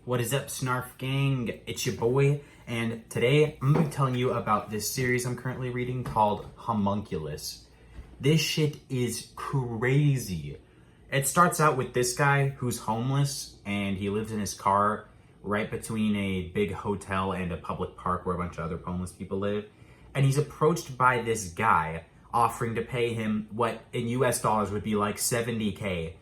What is up, Snarf Gang? It's your boy, and today I'm going to be telling you about this series I'm currently reading called Homunculus. This shit is crazy. It starts out with this guy who's homeless, and he lives in his car right between a big hotel and a public park where a bunch of other homeless people live. And he's approached by this guy offering to pay him what in US dollars would be like $70K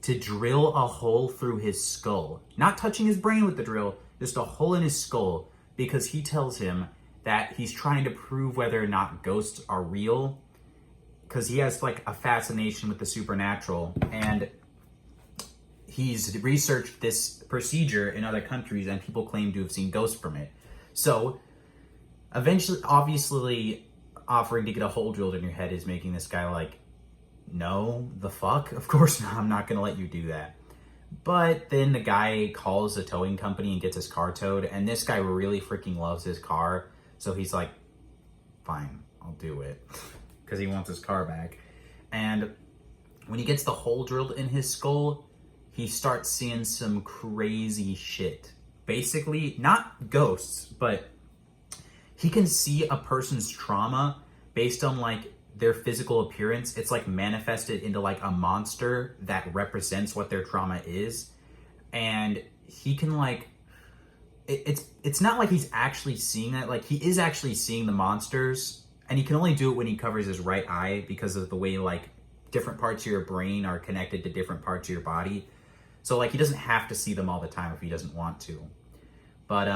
to drill a hole through his skull. Not touching his brain with the drill, just a hole in his skull, because he tells him that he's trying to prove whether or not ghosts are real, because he has like a fascination with the supernatural, and he's researched this procedure in other countries and people claim to have seen ghosts from it. So eventually, obviously, offering to get a hole drilled in your head is making this guy like, no, the fuck? Of course not, I'm not gonna let you do that. But then the guy calls a towing company and gets his car towed, and this guy really freaking loves his car, so he's like, fine, I'll do it, because he wants his car back. And when he gets the hole drilled in his skull, he starts seeing some crazy shit. Basically, not ghosts, but he can see a person's trauma based on like their physical appearance. It's like manifested into like a monster that represents what their trauma is. And he can like, it's not like he's actually seeing that. Like he is actually seeing the monsters, and he can only do it when he covers his right eye because of the way like different parts of your brain are connected to different parts of your body. So like he doesn't have to see them all the time if he doesn't want to. But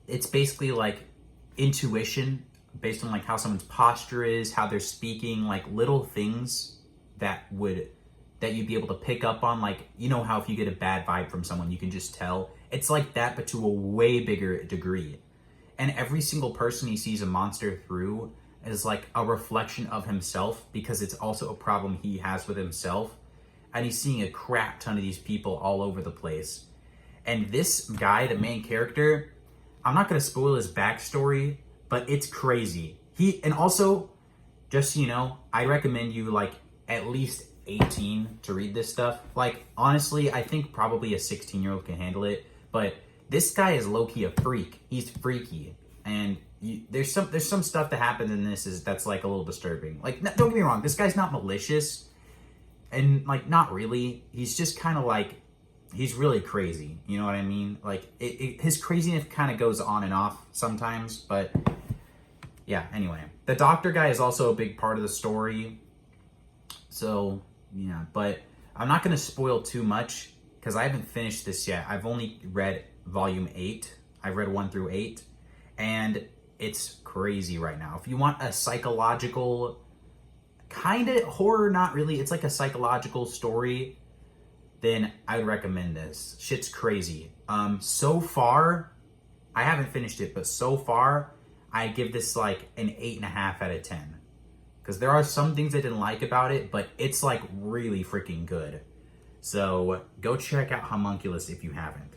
it's basically like intuition based on like how someone's posture is, how they're speaking, like little things that you'd be able to pick up on. Like, you know how if you get a bad vibe from someone, you can just tell. It's like that, but to a way bigger degree. And every single person he sees a monster through is like a reflection of himself, because it's also a problem he has with himself. And he's seeing a crap ton of these people all over the place. And this guy, the main character, I'm not going to spoil his backstory, but it's crazy. And also, just so you know, I recommend you like at least 18 to read this stuff. Like, honestly, I think probably a 16-year-old can handle it, but this guy is low-key a freak. He's freaky. And there's some stuff that happens in this that's like a little disturbing. Like, don't get me wrong, this guy's not malicious, and like not really. He's just kind of like, he's really crazy. You know what I mean? Like his craziness kind of goes on and off sometimes, but yeah, anyway. The doctor guy is also a big part of the story. So, yeah, but I'm not going to spoil too much because I haven't finished this yet. I've only read volume 8. I've read 1 through 8, and it's crazy right now. If you want a psychological kind of horror, not really, it's like a psychological story, then I would recommend this. Shit's crazy. So far, I haven't finished it, but so far, I give this like an 8.5 out of 10. Because there are some things I didn't like about it, but it's like really freaking good. So go check out Homunculus if you haven't.